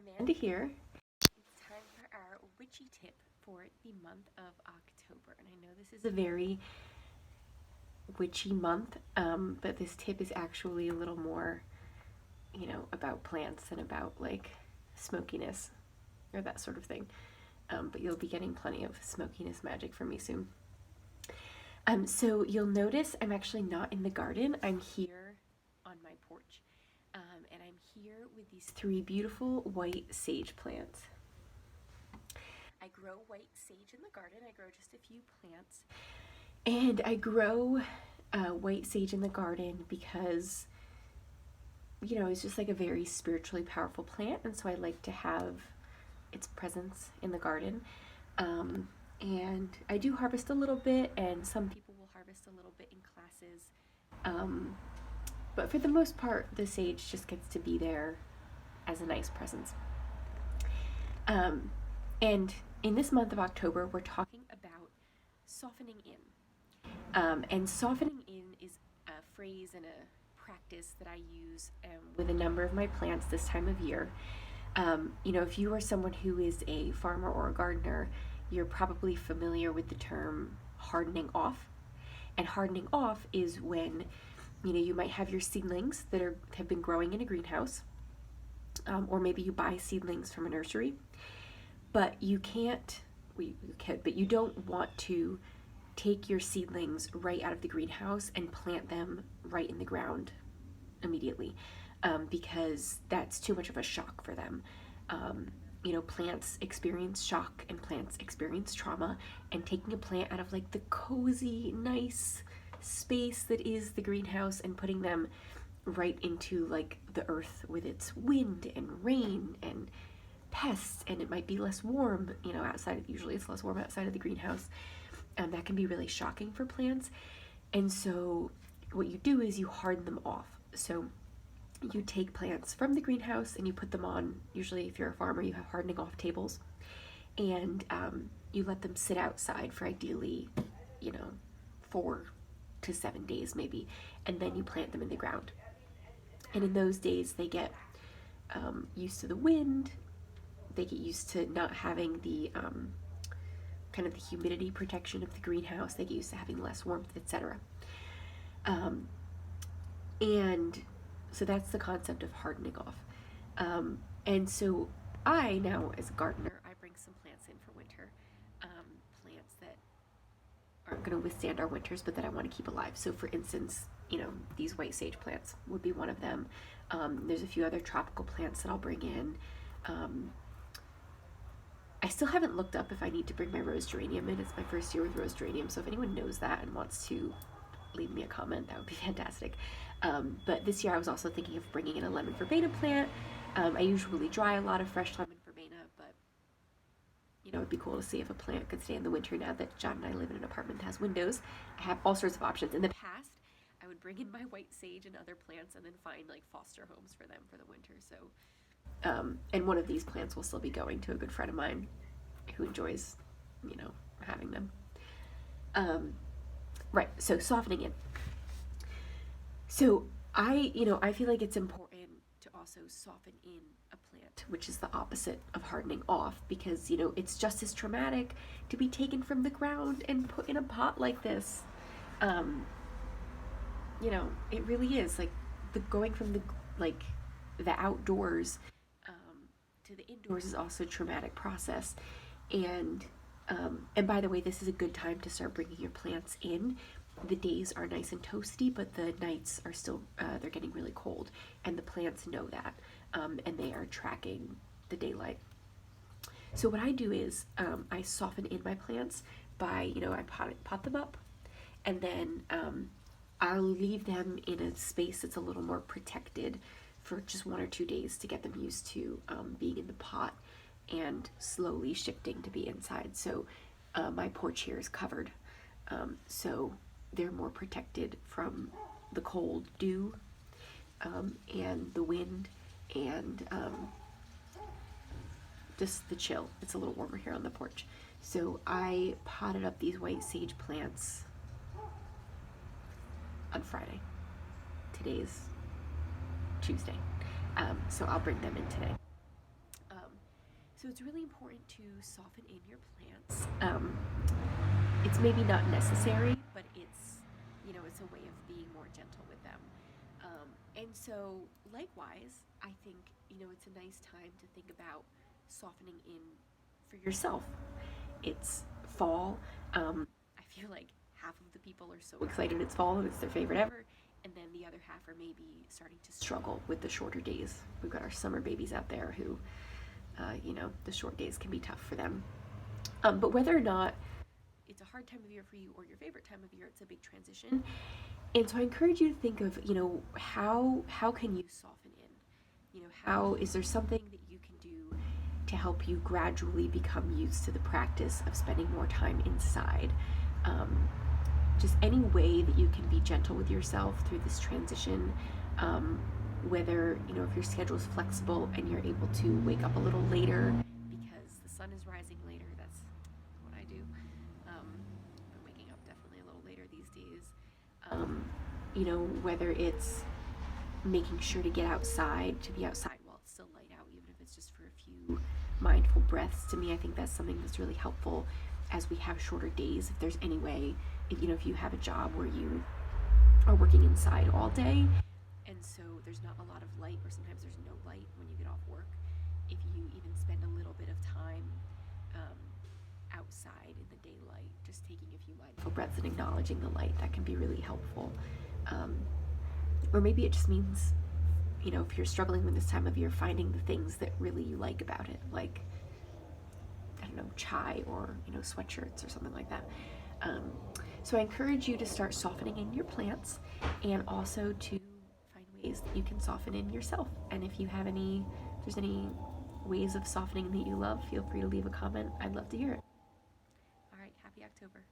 Amanda here. It's time for our witchy tip for the month of October. And I know this is a very witchy month, but this tip is actually a little more, about plants and about like smokiness or that sort of thing. But you'll be getting plenty of smokiness magic from me soon. So you'll notice I'm actually not in the garden. I'm here on my porch. And I'm here with these three beautiful white sage plants. I grow white sage in the garden. I grow just a few plants. And I grow white sage in the garden because, it's just like a very spiritually powerful plant. And so I like to have its presence in the garden. And I do harvest a little bit, and some people will harvest a little bit in classes. But for the most part, the sage just gets to be there as a nice presence. And in this month of October, we're talking about softening in. And softening in is a phrase and a practice that I use with a number of my plants this time of year. If you are someone who is a farmer or a gardener, you're probably familiar with the term hardening off. And hardening off is when you might have your seedlings that have been growing in a greenhouse, or maybe you buy seedlings from a nursery, but you don't want to take your seedlings right out of the greenhouse and plant them right in the ground immediately, because that's too much of a shock for them. Plants experience shock and plants experience trauma, and taking a plant out of like the cozy, nice space that is the greenhouse and putting them right into like the earth with its wind and rain and pests, and it might be less warm, outside. Usually it's less warm outside of the greenhouse, and that can be really shocking for plants. And so what you do is you harden them off. So you take plants from the greenhouse and you put them on, usually if you're a farmer, you have hardening off tables, and you let them sit outside for ideally, 4 to 7 days maybe, and then you plant them in the ground. And in those days, they get used to the wind, they get used to not having the kind of the humidity protection of the greenhouse, they get used to having less warmth, etc. And so that's the concept of hardening off. And so I now, as a gardener, I bring some plants in for winter, plants that aren't going to withstand our winters, but that I want to keep alive. So for instance, these white sage plants would be one of them. There's a few other tropical plants that I'll bring in. I still haven't looked up if I need to bring my rose geranium in. It's my first year with rose geranium, so if anyone knows that and wants to leave me a comment, that would be fantastic. But this year I was also thinking of bringing in a lemon verbena plant. I usually dry a lot of fresh lemon verbena, but it'd be cool to see if a plant could stay in the winter now that John and I live in an apartment that has windows. I have all sorts of options. In the past, I would bring in my white sage and other plants and then find like foster homes for them for the winter. So, and one of these plants will still be going to a good friend of mine who enjoys, having them. Right, so softening in. So I feel like it's important to also soften in a plant, which is the opposite of hardening off, because, it's just as traumatic to be taken from the ground and put in a pot like this. It really is like going from the outdoors to the indoors is also a traumatic process. And by the way, this is a good time to start bringing your plants in. The days are nice and toasty, but the nights are still, they're getting really cold. And the plants know that, and they are tracking the daylight. So what I do is I soften in my plants by, I pot them up, and then I'll leave them in a space that's a little more protected for just 1 or 2 days to get them used to being in the pot and slowly shifting to be inside. So my porch here is covered, so they're more protected from the cold dew and the wind and just the chill. It's a little warmer here on the porch. So I potted up these white sage plants on Friday. Today's Tuesday. So I'll bring them in today. So it's really important to soften in your plants. It's maybe not necessary, but it's a way of being more gentle with them. And so likewise, I think, it's a nice time to think about softening in for yourself. It's fall. I feel like half of the people are so excited it's fall and it's their favorite ever, and then the other half are maybe starting to struggle with the shorter days. We've got our summer babies out there who, the short days can be tough for them. But whether or not it's a hard time of year for you or your favorite time of year, it's a big transition. And so I encourage you to think of, how can you soften in? How is there something that you can do to help you gradually become used to the practice of spending more time inside? Just any way that you can be gentle with yourself through this transition. Whether, if your schedule is flexible and you're able to wake up a little later because the sun is rising later, that's what I do. I'm waking up definitely a little later these days. Whether it's making sure to get outside, to be outside while it's still light out, even if it's just for a few mindful breaths. To me, I think that's something that's really helpful as we have shorter days. If there's any way, if you have a job where you are working inside all day, and so there's not a lot of light, or sometimes there's no light when you get off work, if you even spend a little bit of time outside in the daylight, just taking a few mindful breaths and acknowledging the light, that can be really helpful. Or maybe it just means, if you're struggling with this time of year, finding the things that really you like about it, like, I don't know, chai or, sweatshirts or something like that. So I encourage you to start softening in your plants, and also to find ways that you can soften in yourself. And if there's any ways of softening that you love, feel free to leave a comment. I'd love to hear it. All right, happy October.